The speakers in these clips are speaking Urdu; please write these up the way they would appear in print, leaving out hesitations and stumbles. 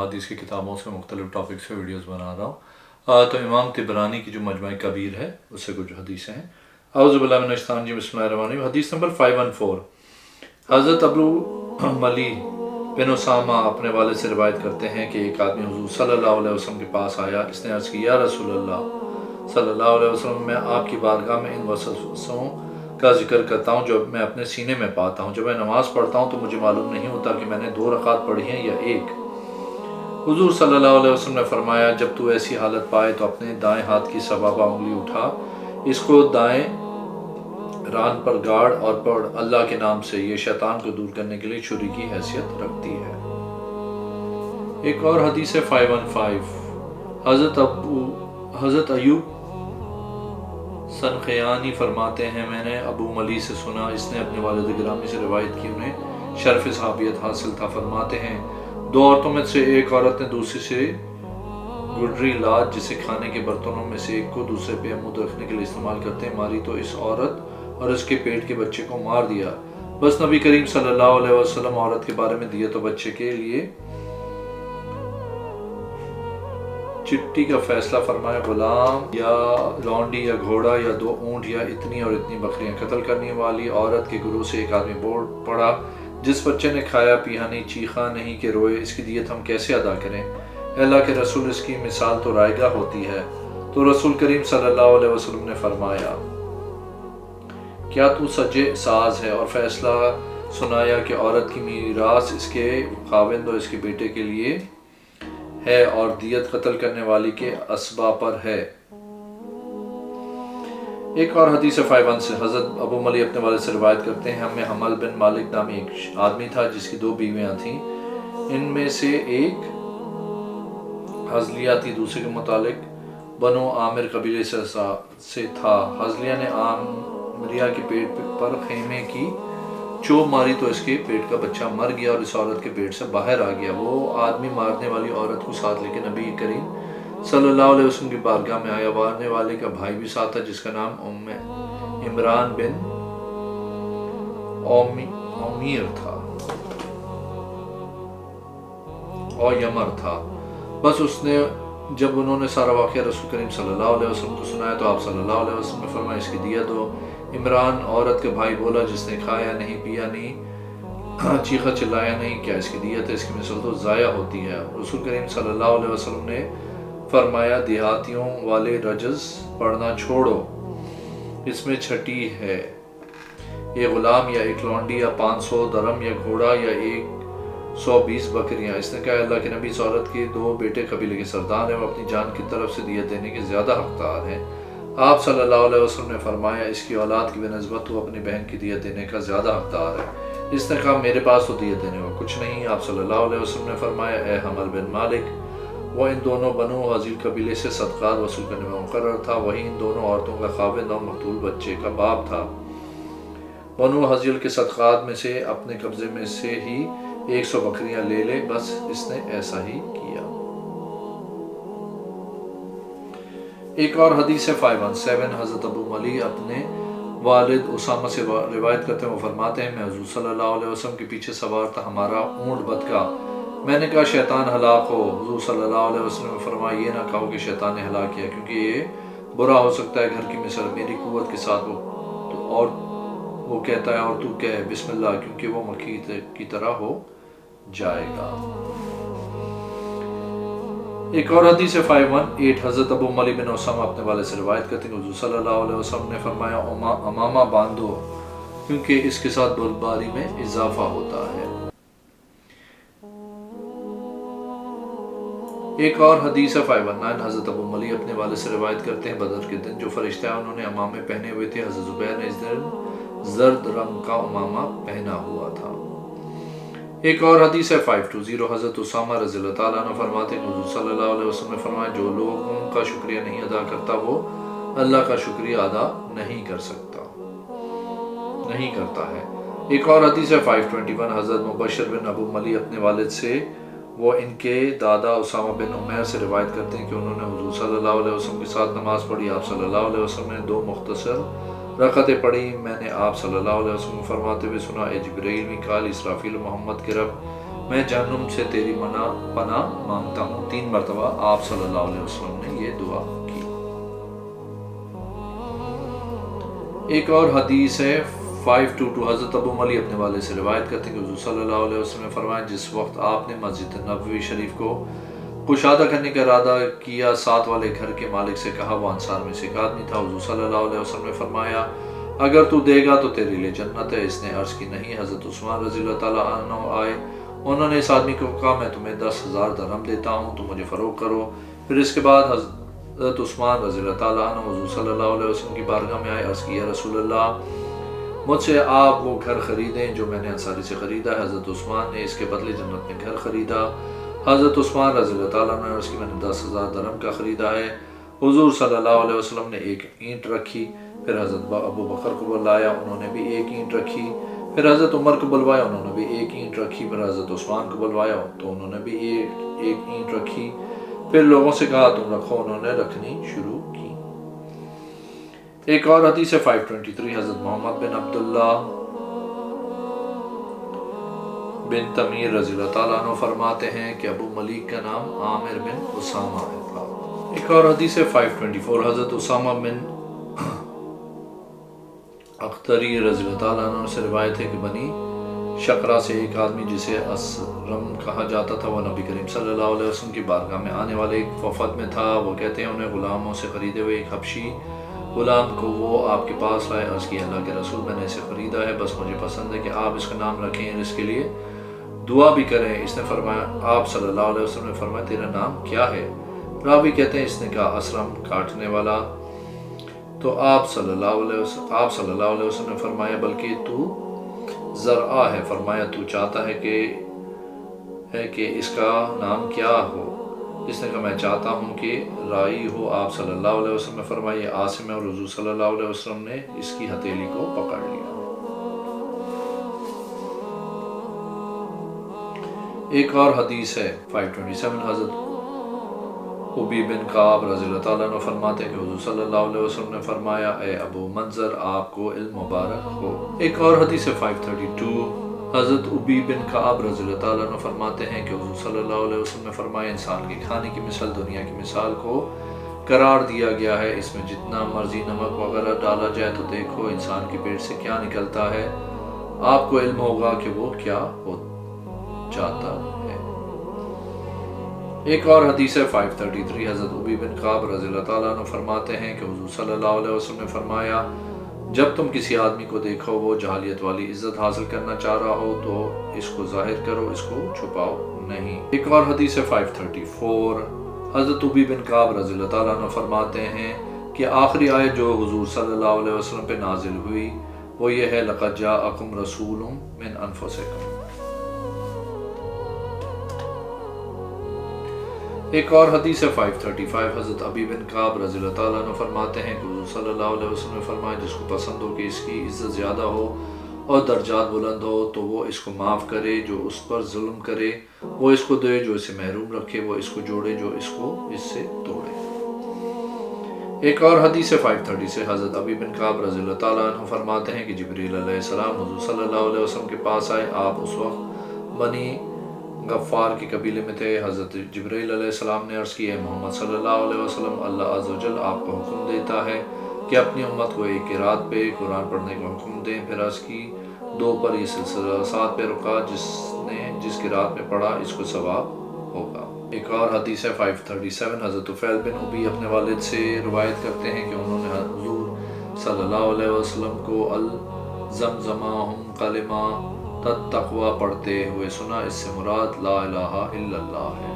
حدیث کی کتابوں سے مختلف ٹاپکس پہ ویڈیوز بنا رہا ہوں۔ تو امام طبرانی کی جو مجمع کبیر ہے اس سے کچھ حدیثیں ہیں۔ اعوذ باللہ من الشیطان الرجیم، بسم اللہ الرحمن الرحیم۔ حدیث نمبر 514، حضرت ابو ملی بن اسامہ اپنے والد سے روایت کرتے ہیں کہ ایک آدمی حضور صلی اللہ علیہ وسلم کے پاس آیا۔ اس نے عرض کی، یا رسول اللہ صلی اللہ علیہ وسلم، میں آپ کی بارگاہ میں ان وسوسوں کا ذکر کرتا ہوں جو میں اپنے سینے میں پاتا ہوں۔ جب میں نماز پڑھتا ہوں تو مجھے معلوم نہیں ہوتا کہ میں نے 2 رکعات پڑھی ہیں یا 1۔ حضور صلی اللہ علیہ وسلم نے فرمایا، جب تو ایسی حالت پائے تو اپنے دائیں ہاتھ کی سبابہ انگلی اٹھا، اس کو دائیں ران پر گاڑ اور پڑھ اللہ کے نام سے، یہ شیطان کو دور کرنے کے لیے چھری کی حیثیت رکھتی ہے۔ ایک اور حدیث ہے 515، حضرت ایوب سنخیانی فرماتے ہیں، میں نے ابو ملی سے سنا، اس نے اپنے والد گرامی سے روایت کی، انہیں شرف صحابیت حاصل تھا۔ فرماتے ہیں، 2 عورتوں میں سے ایک عورت نے دوسری سے گڈری لات، جسے کھانے کے برتنوں میں سے ایک کو دوسرے پہ عمود رکھنے کے لیے استعمال کرتے ہیں، ماری تو اس عورت اور اس کے پیٹ کے بچے کو مار دیا۔ بس نبی کریم صلی اللہ علیہ وسلم عورت کے بارے میں دیت و بچے کے لیے چٹی کا فیصلہ فرمایا، غلام یا لونڈی یا گھوڑا یا 2 اونٹ یا اتنی اور اتنی بکریاں۔ قتل کرنے والی عورت کے گروہ سے ایک آدمی بول پڑا، جس بچے نے کھایا پیا نہیں، چیخا نہیں کہ روئے، اس کی دیت ہم کیسے ادا کریں؟ اے اللہ کے رسول، اس کی مثال تو رائگاں ہوتی ہے۔ تو رسول کریم صلی اللہ علیہ وسلم نے فرمایا، کیا تو سجے ساز ہے؟ اور فیصلہ سنایا کہ عورت کی میراث اس کے خاوند اور اس کے بیٹے کے لیے ہے اور دیت قتل کرنے والی کے اسبا پر ہے۔ ایک اور حدیث 5 سے، حضرت ابو ملی اپنے والد سے روایت کرتے ہیں، ہمیں حمل بن مالک نامی ایک آدمی تھا جس کی 2 بیویاں تھیں، ان میں سے ایک حضلیہ تھی، دوسرے کے متعلق بنو عامر قبیلے سے تھا۔ حضلیہ نے عامریہ کے پیٹ پر خیمے کی چوب ماری تو اس کے پیٹ کا بچہ مر گیا اور اس عورت کے پیٹ سے باہر آ گیا۔ وہ آدمی مارنے والی عورت کو ساتھ لے کے نبی کریم صلی اللہ علیہ وسلم کی بارگاہ میں آیا۔ مارنے والے کا بھائی بھی ساتھ تھا جس کا نام عمران بن عمیر تھا اور یمر تھا۔ بس جب انہوں نے سارا واقعہ رسول کریم صلی اللہ علیہ وسلم کو سنایا تو آپ صلی اللہ علیہ وسلم نے فرمایا، اس کی دیت دو۔ عمران عورت کا بھائی بولا، جس نے کھایا نہیں، پیا نہیں، چیخا چلایا نہیں، کیا اس کی دیت ہے؟ اس کی مثل تو ضائع ہوتی ہے۔ رسول کریم صلی اللہ علیہ وسلم نے فرمایا، دیہاتیوں والے رجز پڑھنا چھوڑو، اس میں چھٹی ہے، یہ غلام یا ایک لونڈی یا 500 درم یا گھوڑا یا 120 بکریاں۔ اس نے کہا، اللہ کے نبی، اس عورت کے 2 بیٹے قبیلے کے سردار ہیں، وہ اپنی جان کی طرف سے دیت دینے کے زیادہ حقدار ہیں۔ آپ صلی اللہ علیہ وسلم نے فرمایا، اس کی اولاد کی بنسبت وہ اپنی بہن کی دیت دینے کا زیادہ حقدار ہے۔ اس نے کہا، میرے پاس تو دیت دینے کو کچھ نہیں۔ آپ صلی اللہ علیہ وسلم نے فرمایا، اے حمل بن مالک، وہ ان دونوں بنو حضیل قبیلے سے صدقات وصول کرنے میں مقرر تھا، وہی ان دونوں عورتوں کا خاوند اور مقتول بچے کا باپ تھا۔ بنو حضیل کے صدقات میں سے اپنے قبضے میں سے ہی 100 بکریاں لے لے، بس اس نے ایسا ہی کیا۔ ایک اور حدیث ہے 517، حضرت ابو ملی اپنے والد اسامہ سے روایت کرتے ہیں، وہ فرماتے ہیں، میں حضور صلی اللہ علیہ وسلم کے پیچھے سوار تھا، ہمارا اونٹ بتکا، میں نے کہا، شیطان ہلاک ہو۔ حضور صلی اللہ علیہ وسلم نے فرمایا، یہ نہ کہو کہ شیطان نے ہلاک کیا، کیونکہ یہ برا ہو سکتا ہے گھر کی مثل میری قوت کے ساتھ اور وہ کہتا ہے، اور تو کہے بسم اللہ، کیونکہ وہ مکھی کی طرح ہو جائے گا۔ ایک اور حدیث ہے 518، حضرت ابو ملی بن اسامہ اپنے والد سے روایت کرتے ہیں، حضور صلی اللہ علیہ وسلم نے فرمایا، امامہ باندھو، کیونکہ اس کے ساتھ بردباری میں اضافہ ہوتا ہے۔ ایک اور حدیث ہے 519، حضرت ابو ملی اپنے والد سے روایت کرتے ہیں، بدر کے دن جو فرشتہ ہے انہوں نے امامے پہنے ہوئے تھے، حضرت زبیر نے اس دن زرد رنگ کا امامہ پہنا ہوا تھا۔ ایک اور حدیث ہے 520، حضرت اسامہ رضی اللہ تعالیٰ عنہ فرماتے ہیں، حضور صلی اللہ علیہ وسلم نے فرمایا، جو لوگوں کا شکریہ نہیں ادا کرتا وہ اللہ کا شکریہ ادا نہیں کرتا ہے۔ ایک اور حدیث ہے 521، حضرت مبشر بن ابو ملی اپنے والد سے، وہ ان کے دادا اسامہ بن عمیر سے روایت کرتے ہیں کہ انہوں نے حضور صلی اللہ علیہ وسلم کے ساتھ نماز پڑھی، آپ صلی اللہ علیہ وسلم نے 2 مختصر رکعتیں پڑھی، میں نے آپ صلی اللہ علیہ وسلم فرماتے ہوئے سنا، اے جبرائیل، میکائیل، اسرافیل، محمد کے رب، میں جہنم سے تیری پناہ مانگتا ہوں۔ 3 مرتبہ آپ صلی اللہ علیہ وسلم نے یہ دعا کی۔ ایک اور حدیث ہے 522، حضرت ابو ملی اپنے والد سے روایت کرتے ہیں کہ حضور صلی اللہ علیہ وسلم نے فرمایا جس وقت آپ نے مسجد نبوی شریف کو کشادہ کرنے کا ارادہ کیا، ساتھ والے گھر کے مالک سے کہا، وہ انصار میں سے ایک آدمی تھا، حضور صلی اللہ علیہ وسلم نے فرمایا اگر تو دے گا تو تیرے لیے جنت ہے۔ اس نے عرض کی نہیں۔ حضرت عثمان رضی اللہ تعالیٰ عنہ آئے، انہوں نے اس آدمی کو کہا میں تمہیں 10,000 درہم دیتا ہوں، تم مجھے فروخت کرو۔ پھر اس کے بعد حضرت عثمان رضی اللہ تعالیٰ عنہ حضور صلی اللہ علیہ وسلم کی بارگاہ میں آئے، عرض کی یا رسول اللہ مجھ سے آپ وہ گھر خریدیں جو میں نے انصاری سے خریدا ہے۔ حضرت عثمان نے اس کے بدلے جنت میں گھر خریدا۔ حضرت عثمان رضی اللہ تعالیٰ عنہ نے عرض کی میں نے 10,000 درہم کا خریدا ہے۔ حضور صلی اللہ علیہ وسلم نے ایک اینٹ رکھی، پھر حضرت ابو بکر کو بلایا، انہوں نے بھی ایک اینٹ رکھی، پھر حضرت عمر کو بلوایا، انہوں نے بھی ایک اینٹ رکھی، پھر حضرت عثمان کو بلوایا تو انہوں نے بھی ایک اینٹ رکھی، پھر لوگوں سے کہا تم رکھو، انہوں نے رکھنی شروع کی۔ ایک اور حدیث ہے 523، حضرت محمد بن عبداللہ بن تمیر رضی اللہ تعالیٰ عنہ فرماتے ہیں کہ ابو ملیک کا نام عامر بن اسامہ تھا۔ ایک اور حدیث ہے 524، حضرت اسامہ بن اختری رضی اللہ تعالیٰ عنہ سے روایت ہے کہ بنی شقرہ سے ایک آدمی جسے اسرم کہا جاتا تھا، وہ نبی کریم صلی اللہ علیہ وسلم کی بارگاہ میں آنے والے ایک وفد میں تھا۔ وہ کہتے ہیں انہیں غلاموں سے خریدے ہوئے ایک حبشی غلام کو وہ آپ کے پاس لائے، عرض کی اللہ کے رسول میں نے اسے خریدا ہے، بس مجھے پسند ہے کہ آپ اس کا نام رکھیں اور اس کے لیے دعا بھی کریں۔ اس نے فرمایا، آپ صلی اللہ علیہ وسلم نے فرمایا تیرا نام کیا ہے؟ راوی کہتے ہیں اس نے کہا اسرم، کاٹنے والا۔ تو آپ صلی اللہ علیہ وسلم نے فرمایا بلکہ تو زرعہ ہے، فرمایا تو چاہتا ہے کہ اس کا نام کیا ہو؟ اس نے کہا میں چاہتا ہوں کہ رائی ہو۔ آپ صلی اللہ علیہ وسلم نے فرمایا یہ عاصم ہے، اور حضور صلی اللہ علیہ وسلم نے اس کی ہتھیلی کو پکڑ لیا۔ ایک اور حدیث ہے 527، حضرت ابی بن کعب رضی اللہ تعالیٰ عنہ فرماتے ہیں کہ حضور صلی اللہ علیہ وسلم نے فرمایا اے ابو منظر آپ کو علم مبارک ہو۔ ایک اور حدیث ہے 532، حضرت ابی بن کعب رضی اللہ تعالیٰ عنہ فرماتے ہیں کہ حضور صلی اللہ علیہ وسلم نے فرمایا انسان کے کھانے کی مثال دنیا کی مثال کو قرار دیا گیا ہے، اس میں جتنا مرضی نمک وغیرہ ڈالا جائے تو دیکھو انسان کے پیٹ سے کیا نکلتا ہے، آپ کو علم ہوگا کہ وہ کیا ہو جاتا ہے۔ ایک اور حدیث ہے 533، حضرت ابی بن کعب رضی اللہ تعالیٰ عنہ فرماتے ہیں کہ حضور صلی اللہ علیہ وسلم نے فرمایا جب تم کسی آدمی کو دیکھو وہ جاہلیت والی عزت حاصل کرنا چاہ رہا ہو تو اس کو ظاہر کرو، اس کو چھپاؤ نہیں۔ ایک اور حدیث ہے 534، حضرت ابی بن کعب رضی اللہ تعالیٰ عنہ فرماتے ہیں کہ آخری آیت جو حضور صلی اللہ علیہ وسلم پہ نازل ہوئی وہ یہ ہے لقد جاءکم رسول من انفسکم۔ ایک اور حدیث ہے 535، حضرت ابی بن کعب رضی اللہ تعالیٰ عنہ فرماتے ہیں کہ حضور صلی اللہ علیہ وسلم نے فرمایا جس کو پسند ہو کہ اس کی عزت زیادہ ہو اور درجات بلند ہو تو وہ اس کو معاف کرے، جو اس پر ظلم کرے وہ اس کو دے، جو اسے محروم رکھے وہ اس کو جوڑے، جو اس کو اس سے توڑے۔ ایک اور حدیث ہے 530 سے، حضرت ابی بن کعب رضی اللہ تعالیٰ عنہ فرماتے ہیں کہ جبریل علیہ السلام حضور صلی اللہ علیہ وسلم کے پاس آئے، آپ اس وقت بنی غفار کے قبیلے میں تھے۔ حضرت جبریل علیہ السلام نے عرض کی اے محمد صلی اللہ علیہ وسلم اللہ عز و جل آپ کو حکم دیتا ہے کہ اپنی امت کو ایک قرات پہ قرآن پڑھنے کا حکم دیں۔ پھر عرض کی 2 پر یہ سلسلہ 7 پہ رکا، جس نے جس قرات میں پڑھا اس کو ثواب ہوگا۔ ایک اور حدیث ہے 537، حضرت طفیل بن ابی اپنے والد سے روایت کرتے ہیں کہ انہوں نے حضور صلی اللہ علیہ وسلم کو الزمزمہم کلمہ تقوی پڑھتے ہوئے سنا، اس سے مراد لا الہ الا اللہ ہے۔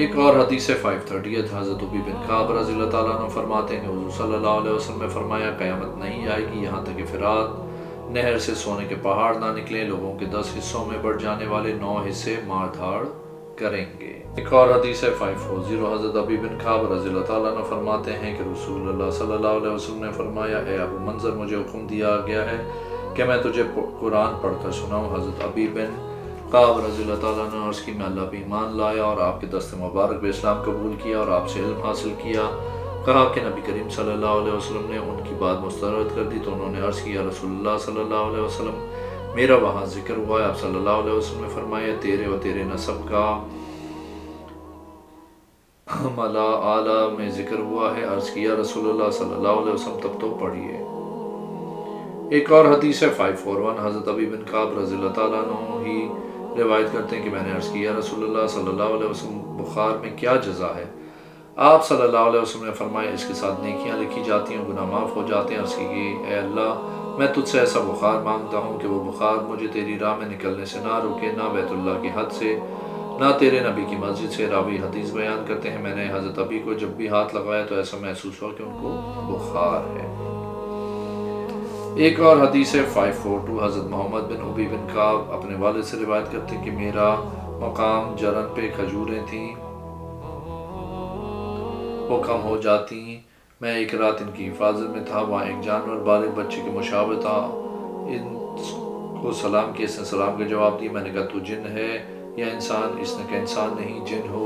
ایک اور حدیث ہے 538، حضرت ابی بن کعب رضی اللہ تعالیٰ عنہ فرماتے ہیں کہ حضور صلی اللہ علیہ وسلم نے فرمایا قیامت نہیں آئے گی یہاں تک کہ فرات نہر سے سونے کے پہاڑ نہ نکلیں، لوگوں کے 10 حصوں میں بڑھ جانے والے 9 حصے مار دھاڑ کریں گے۔ ایک اور حدیث ہے 540، حضرت ابی بن کعب رضی اللہ تعالیٰ عنہ فرماتے ہیں کہ رسول اللہ صلی اللہ علیہ وسلم نے فرمایا اے ابو منظر مجھے حکم دیا گیا ہے کہ میں تجھے قرآن پڑھ کر سناؤں۔ حضرت ابی بن کعب رضی اللہ تعالیٰ عنہ عرض کی میں اللہ پہ ایمان لایا اور آپ کے دست مبارک پہ اسلام قبول کیا اور آپ سے علم حاصل کیا۔ کہا کہ نبی کریم صلی اللہ علیہ وسلم نے ان کی بات مسترد کر دی تو انہوں نے عرض کیا رسول اللہ صلی اللہ علیہ وسلم میرا وہاں ذکر ہوا ہے۔ آپ صلی اللہ علیہ وسلم نے فرمایا تیرے و تیرے نسب کا ملا اعلیٰ میں ذکر ہوا ہے۔ عرض کیا رسول اللہ صلی اللہ علیہ وسلم تب تو پڑھیے۔ ایک اور حدیث ہے 541 حضرت ابی بن کعب رضی اللہ تعالیٰ عنہ ہی روایت کرتے ہیں کہ میں نے عرض کیا رسول اللہ صلی اللہ علیہ وسلم بخار میں کیا جزا ہے؟ آپ صلی اللہ علیہ وسلم نے فرمایا اس کے ساتھ نیکیاں لکھی جاتی ہیں، گناہ معاف ہو جاتے ہیں۔ عرض کی اے اللہ میں تجھ سے ایسا بخار مانگتا ہوں کہ وہ بخار مجھے تیری راہ میں نکلنے سے نہ روکے، نہ بیت اللہ کی حد سے، نہ تیرے نبی کی مسجد سے۔ راوی حدیث بیان کرتے ہیں میں نے حضرت ابی کو جب بھی ہاتھ لگایا تو ایسا محسوس ہوا کہ ان کو بخار ہے۔ ایک اور حدیث ہے 542 حضرت محمد بن ابی بن کعب اپنے والد سے روایت کرتے ہیں کہ میرا مقام جرن پہ کھجوریں تھیں، وہ کم ہو جاتی، میں ایک رات ان کی حفاظت میں تھا، وہاں ایک جانور بالغ بچے کے مشابہ تھا، ان کو سلام کیا، اس نے سلام کا جواب دیا۔ میں نے کہا تو جن ہے یا انسان؟ اس نے کہا انسان نہیں جن ہو۔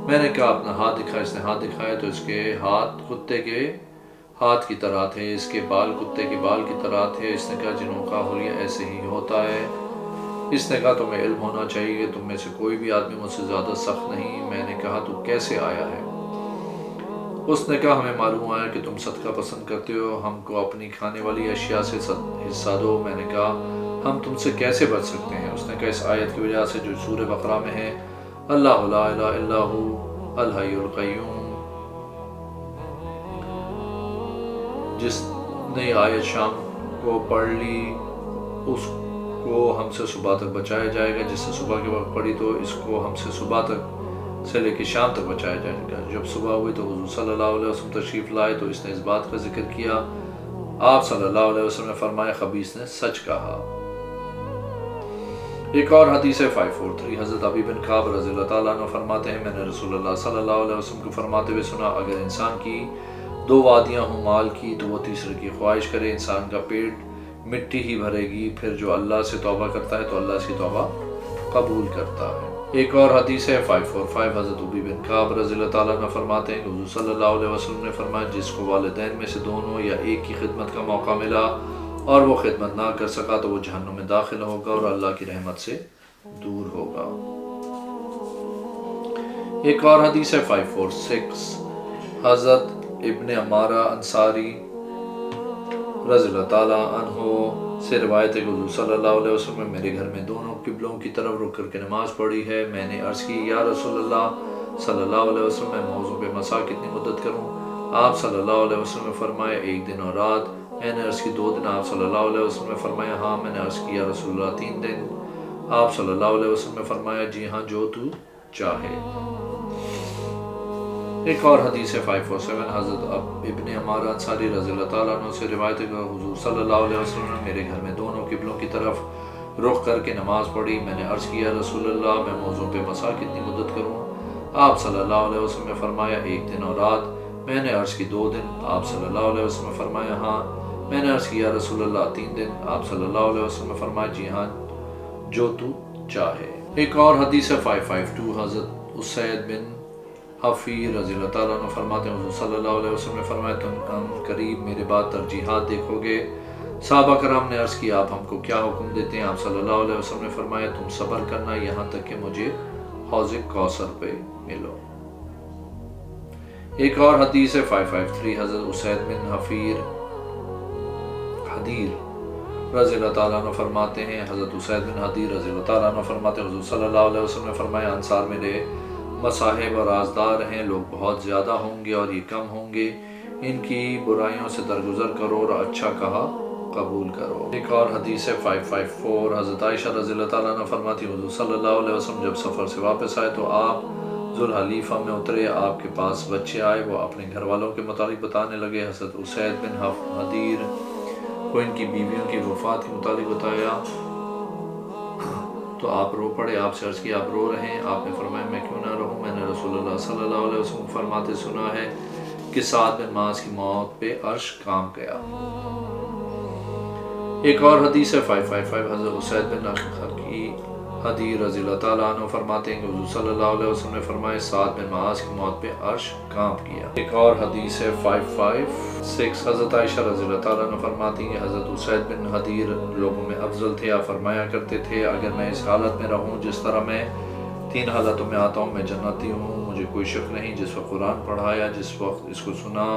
میں نے کہا اپنا ہاتھ دکھا، اس نے ہاتھ دکھایا تو اس کے ہاتھ کتے کے ہاتھ کی طرح تھے، اس کے بال کتے کے بال کی طرح تھے۔ اس نے کہا جنوں کا حلیہ ایسے ہی ہوتا ہے۔ اس نے کہا تمہیں علم ہونا چاہیے کہ تم میں سے کوئی بھی آدمی مجھ سے زیادہ سخت نہیں۔ میں نے کہا تو کیسے آیا ہے؟ اس نے کہا ہمیں معلوم آیا کہ تم صدقہ پسند کرتے ہو، ہم کو اپنی کھانے والی اشیاء سے حصہ دو۔ میں نے کہا ہم تم سے کیسے بچ سکتے ہیں؟ اس نے کہا اس آیت کی وجہ سے جو سورہ بقرہ میں ہے، اللہ لا الہ الا ہو الحی القیوم۔ جس نے آیت شام کو پڑھ لی اس کو ہم سے صبح تک بچایا جائے گا، جس نے صبح کے وقت پڑھی تو اس کو ہم سے صبح تک سے لے کے شام تک بچایا جائے گا۔ جب صبح ہوئی تو حضور صلی اللہ علیہ وسلم تشریف لائے تو اس نے اس بات کا ذکر کیا۔ آپ صلی اللہ علیہ وسلم نے فرمایا خبیث نے سچ کہا۔ ایک اور حدیث ہے 543 حضرت ابی بن کعب رضی اللہ تعالیٰ عنہ فرماتے ہیں میں نے رسول اللہ صلی اللہ علیہ وسلم کو فرماتے ہوئے سنا اگر انسان کی 2 وادیاں ہوں مال کی تو وہ تیسرے کی خواہش کرے، انسان کا پیٹ مٹی ہی بھرے گی، پھر جو اللہ سے توبہ کرتا ہے تو اللہ اس کی توبہ قبول کرتا ہے۔ ایک اور حدیث ہے 545 حضرت ابی بن کعب رضی اللہ تعالیٰ عنہ فرماتے ہیں کہ حضور صلی اللہ علیہ وسلم نے فرمایا جس کو والدین میں سے دونوں یا ایک کی خدمت کا موقع ملا اور وہ خدمت نہ کر سکا تو وہ جہنم میں داخل ہوگا اور اللہ کی رحمت سے دور ہوگا۔ ایک اور حدیث ہے 546 حضرت ابن عمارہ انصاری رضی اللہ تعالیٰ عنہ سے روایت ہے کہ حضور صلی اللہ علیہ وسلم نے میرے گھر میں دونوں قبلوں کی طرف رک کر کے نماز پڑھی ہے۔ میں نے عرض کی یا رسول اللہ صلی اللہ علیہ وسلم میں موضوع پہ مسا کتنی مدت کروں؟ آپ صلی اللہ علیہ وسلم نے فرمایا 1 دن اور رات۔ میں نے عرض کی 2 دن۔ آپ صلی اللہ علیہ وسلم نے فرمایا ہاں۔ میں نے عرض کی یا رسول اللہ 3 دن۔ آپ صلی اللہ علیہ وسلم نے فرمایا جی ہاں جو تو چاہے۔ ایک اور حدیث ہے 547 حضرت ابن عمارہ انصاری رضی اللہ تعالیٰ عنہ سے روایت ہے کہ حضور صلی اللہ علیہ وسلم نے میرے گھر میں دونوں قبلوں کی طرف رخ کر کے نماز پڑھی۔ میں نے عرض کیا رسول اللہ میں موضوع پہ مسا کتنی مدت کروں؟ آپ صلی اللہ علیہ وسلم نے فرمایا 1 دن اور رات۔ میں نے عرض کی 2 دن۔ آپ صلی اللہ علیہ وسلم نے فرمایا ہاں۔ میں نے عرض کیا رسول اللہ 3 دن۔ آپ صلی اللہ علیہ وسلم نے فرمایا جی ہاں جو تو چاہے۔ ایک اور حدیث ہے 552 حضرت اسید بن حفیر رضی اللہ تعالیٰ عنہ فرماتے ہیں حضور صلی اللہ علیہ وسلم نے فرمایا تم قریب میرے بعد ترجیحات دیکھو گے۔ صحابہ کرام نے عرض کیا آپ ہم کو کیا حکم دیتے ہیں؟ آپ صلی اللہ علیہ وسلم نے فرمایا تم صبر کرنا یہاں تک کہ مجھے حوض کوثر پہ ملو۔ ایک اور حدیث ہے 553 حضرت اسید بن حفیر حدیر رضی اللہ تعالیٰ عنہ فرماتے ہیں حضرت اسید بن حدیر رضی اللہ تعالیٰ عنہ فرماتے ہیں حضور صلی اللہ علیہ وسلم نے فرمایا انصار میرے مصاحب اور رازدار ہیں، لوگ بہت زیادہ ہوں گے اور یہ کم ہوں گے، ان کی برائیوں سے درگزر کرو اور اچھا کہا قبول کرو۔ ایک اور حدیث ہے 554 حضرت عائشہ رضی اللہ تعالیٰ عنہ فرماتی حضور صلی اللہ علیہ وسلم جب سفر سے واپس آئے تو آپ ذوالحلیفہ میں اترے، آپ کے پاس بچے آئے، وہ اپنے گھر والوں کے متعلق بتانے لگے۔ حضرت اسید بن حدیر کو ان کی بیویوں کی وفات کے متعلق بتایا تو آپ رو پڑے۔ آپ سے عرض کی آپ رو رہے ہیں؟ آپ نے فرمایا میں کیوں نہ رہوں، میں نے رسول اللہ صلی اللہ علیہ وسلم فرماتے سنا ہے کہ سعد بن معاذ کی موت پہ عرش کام گیا۔ ایک اور حدیث ہے 555 حضرت اسید بن ہدی رضی اللہ تعالیٰ عنہ فرماتے ہیں کہ حضور صلی اللہ علیہ وسلم نے فرمایا سعد بن معاذ کی موت پہ عرش کانپ گیا۔ ایک اور حدیث ہے 556، حضرت عائشہ رضی اللہ تعالیٰ عنہ فرماتی ہیں کہ حضرت اسید بن حدیر لوگوں میں افضل تھے۔ آپ فرمایا کرتے تھے اگر میں اس حالت میں رہوں جس طرح میں 3 حالتوں میں آتا ہوں میں جنتی ہوں، مجھے کوئی شک نہیں جس وقت قرآن پڑھایا، جس وقت اس کو سنا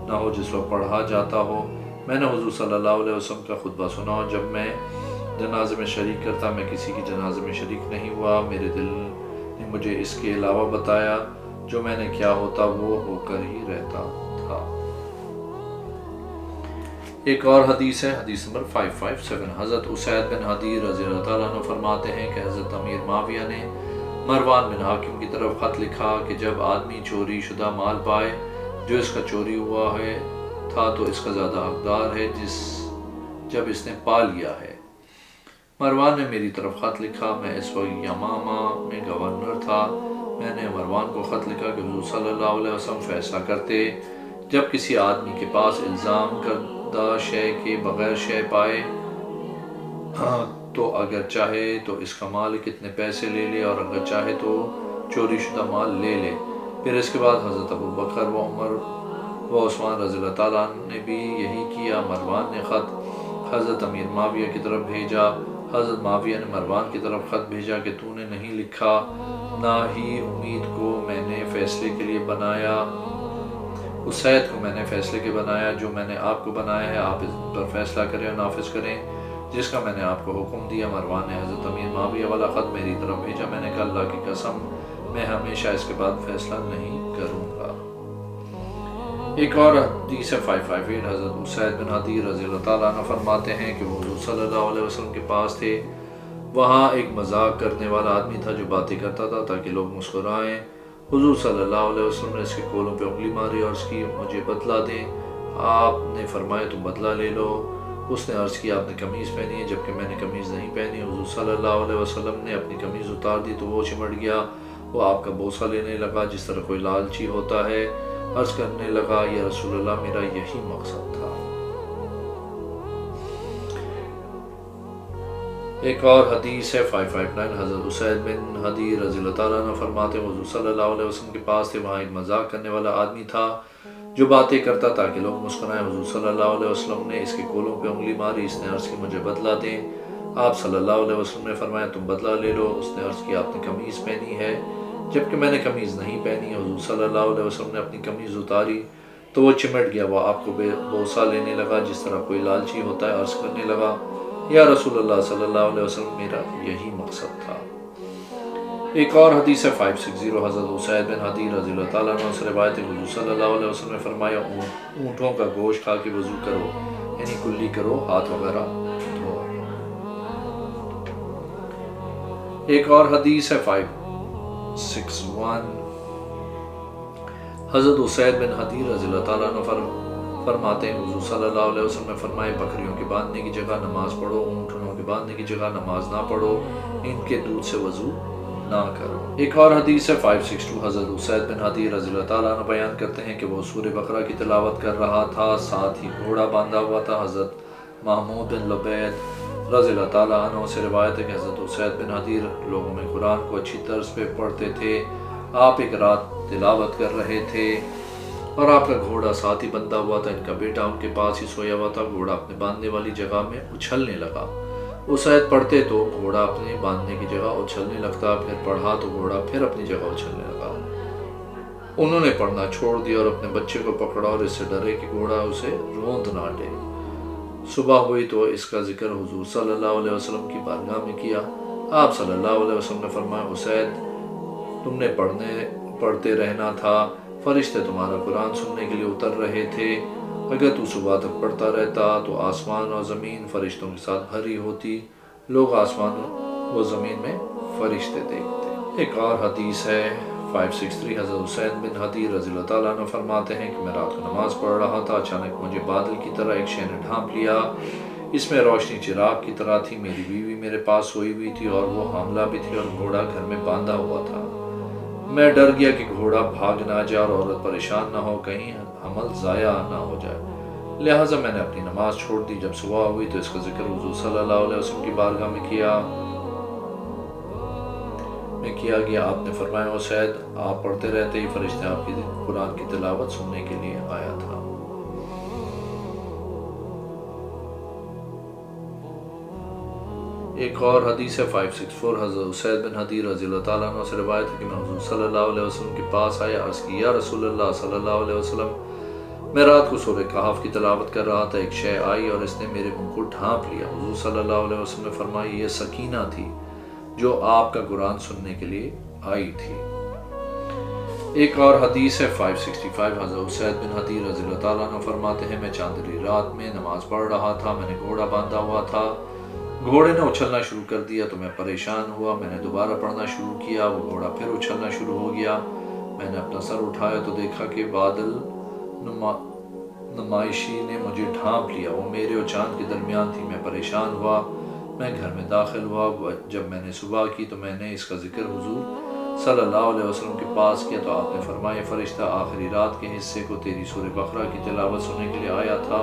نہ ہو، جس وقت پڑھا جاتا ہو۔ میں نے حضور صلی اللہ علیہ وسلم کا خطبہ سنا اور جب میں جنازے میں شریک کرتا میں کسی کی جنازے میں شریک نہیں ہوا۔ میرے دل نے مجھے اس کے علاوہ بتایا جو میں نے کیا ہوتا وہ ہو کر ہی رہتا تھا۔ ایک اور حدیث ہے، حدیث نمبر 557، حضرت اسید بن حدیر رضی اللہ تعالیٰ عنہ فرماتے ہیں کہ حضرت امیر معاویہ نے مروان بن حاکم کی طرف خط لکھا کہ جب آدمی چوری شدہ مال پائے جو اس کا چوری ہوا ہے تھا تو اس کا زیادہ حقدار ہے جب اس نے پا لیا ہے۔ مروان نے میری طرف خط لکھا، میں اس وقت یمامہ میں گورنر تھا۔ میں نے مروان کو خط لکھا کہ حضور صلی اللہ علیہ وسلم فیصلہ کرتے جب کسی آدمی کے پاس الزام کردہ شے کے بغیر شے پائے تو اگر چاہے تو اس کا مالک اتنے پیسے لے لے اور اگر چاہے تو چوری شدہ مال لے لے۔ پھر اس کے بعد حضرت ابو بکر و عمر و عثمان رضی اللہ تعالیٰ عنہ نے بھی یہی کیا۔ مروان نے خط حضرت امیر معاویہ کی طرف بھیجا۔ حضرت معاویہ نے مروان کی طرف خط بھیجا کہ تو نے نہیں لکھا نہ ہی امید کو میں نے فیصلے کے لیے بنایا، اسید کو میں نے فیصلے کے بنایا جو میں نے آپ کو بنایا ہے، آپ اس پر فیصلہ کریں اور نافذ کریں جس کا میں نے آپ کو حکم دیا۔ مروان نے حضرت امیر معاویہ والا خط میری طرف بھیجا۔ میں نے کہا اللہ کی قسم میں ہمیشہ اس کے بعد فیصلہ نہیں کروں گا۔ ایک اور حدیث 558، حضرت اسید بن حدیر رضی اللہ تعالیٰ عنہ فرماتے ہیں کہ وہ حضور صلی اللہ علیہ وسلم کے پاس تھے۔ وہاں ایک مذاق کرنے والا آدمی تھا جو باتیں کرتا تھا تاکہ لوگ مسکرائیں۔ حضور صلی اللہ علیہ وسلم نے اس کے کولوں پہ انگلی ماری اور اس کی مجھے بدلہ دیں۔ آپ نے فرمایا تم بدلہ لے لو۔ اس نے عرض کیا آپ نے قمیض پہنی ہے جبکہ میں نے قمیض نہیں پہنی۔ حضور صلی اللہ علیہ وسلم نے اپنی قمیض اتار دی تو وہ چمٹ گیا۔ وہ آپ کا بوسہ لینے لگا جس طرح کوئی لالچی ہوتا ہے۔ عرض کرنے لگا یا رسول اللہ میرا یہی مقصد تھا۔ ایک اور حدیث ہے 559، حضرت اسید بن حدیر رضی اللہ تعالیٰ عنہ فرماتے ہیں حضور صلی اللہ علیہ وسلم کے پاس تھے۔ وہاں ایک مذاق کرنے والا آدمی تھا جو باتیں کرتا تاکہ لوگ مسکرائیں۔ حضور صلی اللہ علیہ وسلم نے اس کے کولوں پہ انگلی ماری۔ اس نے عرض کی مجھے بدلہ دیں۔ آپ صلی اللہ علیہ وسلم نے فرمایا تم بدلہ لے لو۔ اس نے عرض کی آپ نے قمیض پہنی ہے جبکہ میں نے قمیض نہیں پہنی۔ حضور صلی اللہ علیہ وسلم نے اپنی قمیض اتاری تو وہ چمٹ گیا۔ وہ آپ کو بوسہ لینے لگا جس طرح کوئی لالچی ہوتا ہے۔ عرض کرنے لگا یا رسول اللہ صلی اللہ علیہ وسلم میرا یہی مقصد تھا۔ ایک اور حدیث ہے 560، حضرت اسید بن حدیر رضی اللہ تعالیٰ عنہ سے روایت ہے حضور صلی اللہ علیہ وسلم نے فرمایا اونٹوں کا گوشت کھا کے وضو کرو، یعنی کلی کرو، ہاتھ وغیرہ دھو۔ ایک اور حدیث ہے 561، حضرت اسید بن حدیر رضی اللہ تعالیٰ عنہ فرماتے ہیں حضور صلی اللہ علیہ وسلم نے فرمائے بکریوں کے باندھنے کی جگہ نماز پڑھو، اونٹوں کے باندھنے کی جگہ نماز نہ پڑھو، ان کے دودھ سے وضو نہ کرو۔ ایک اور حدیث ہے 562، حضرت اسید بن حدیر رضی اللہ تعالیٰ عنہ بیان کرتے ہیں کہ وہ سورہ بقرہ کی تلاوت کر رہا تھا، ساتھ ہی گھوڑا باندھا ہوا تھا۔ حضرت محمود بن لبید رضی اللہ تعالیٰ عنہ سے روایت ہے کہ حضرت اسید بن حدیر لوگوں میں قرآن کو اچھی طرز پہ پڑھتے تھے۔ آپ ایک رات تلاوت کر رہے تھے اور آپ کا گھوڑا ساتھ ہی بندھا ہوا تھا۔ ان کا بیٹا ان کے پاس ہی سویا ہوا تھا۔ گھوڑا اپنے باندھنے والی جگہ میں اچھلنے لگا۔ اسید پڑھتے تو گھوڑا اپنے باندھنے کی جگہ اچھلنے لگتا، پھر پڑھا تو گھوڑا پھر اپنی جگہ اچھلنے لگا۔ انہوں نے پڑھنا چھوڑ دیا اور اپنے بچے کو پکڑا اور اس سے ڈرے کہ گھوڑا اسے روند نہ دے۔ صبح ہوئی تو اس کا ذکر حضور صلی اللہ علیہ وسلم کی بارگاہ میں کیا۔ آپ صلی اللہ علیہ وسلم نے فرمایا اسید تم نے پڑھتے رہنا تھا، فرشتے تمہارا قرآن سننے کے لیے اتر رہے تھے۔ اگر تو صبح تک پڑھتا رہتا تو آسمان اور زمین فرشتوں کے ساتھ بھری ہوتی، لوگ آسمان و زمین میں فرشتے دیکھتے۔ ایک اور حدیث ہے 563، حضرت اسید بن حدیر رضی اللہ تعالیٰ عنہ فرماتے ہیں کہ میں رات کو نماز پڑھ رہا تھا، اچانک مجھے بادل کی طرح ایک شے نے ڈھانپ لیا، اس میں روشنی چراغ کی طرح تھی۔ میری بیوی میرے پاس سوئی ہوئی تھی اور وہ حاملہ بھی تھی اور گھوڑا گھر میں باندھا ہوا تھا۔ میں ڈر گیا کہ گھوڑا بھاگ نہ جائے اور عورت پریشان نہ ہو، کہیں حمل ضائع نہ ہو جائے، لہٰذا میں نے اپنی نماز چھوڑ دی۔ جب صبح ہوئی تو اس کا ذکر حضور صلی اللہ علیہ وسلم کی بارگاہ میں کیا۔ میں کیا گیا۔ آپ نے فرمایا اسید آپ پڑھتے رہتے ہی فرشتے آپ کی قرآن کی تلاوت سننے کے لیے آیا تھا۔ ایک اور حدیث ہے 564 حضرت اسید بن حضیر رضی اللہ تعالیٰ عنہ سے روایت ہے کہ میں حضور صلی اللہ علیہ وسلم کے پاس آیا، عرض کی یا رسول اللہ صلی اللہ علیہ وسلم، میں رات کو سورہ کہف کی تلاوت کر رہا تھا، ایک شے آئی اور اس نے میرے منہ کو ڈھانپ لیا۔ حضور صلی اللہ علیہ وسلم نے فرمایا یہ سکینہ تھی جو آپ کا قرآن سننے کے لیے آئی تھی۔ ایک اور حدیث ہے 565 حضرت اسید بن حضیر رضی اللہ تعالیٰ عنہ فرماتے ہیں میں چاندنی رات میں نماز پڑھ رہا تھا، میں نے گھوڑا باندھا ہوا تھا، گھوڑے نے اچھلنا شروع کر دیا تو میں پریشان ہوا، میں نے دوبارہ پڑھنا شروع کیا، وہ گھوڑا پھر اچھلنا شروع ہو گیا، میں نے اپنا سر اٹھایا تو دیکھا کہ بادل نمائشی نے مجھے ڈھانپ لیا، وہ میرے اور چاند کے درمیان تھی، میں پریشان ہوا، میں گھر میں داخل ہوا، جب میں نے صبح کی تو میں نے اس کا ذکر حضور صلی اللہ علیہ وسلم کے پاس کیا تو آپ نے فرمایا فرشتہ آخری رات کے حصے کو تیری سورہ بقرہ کی تلاوت سننے کے لیے آیا تھا۔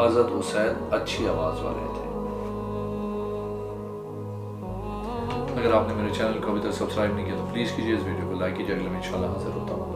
حضرت اسید اچھی آواز والے تھے۔ اگر آپ نے میرے چینل کو ابھی تک سبسکرائب نہیں کیا تو پلیز کیجیے، اس ویڈیو کو لائک کیجیے، اگلے میں انشاءاللہ حاضر ہوتا ہوں۔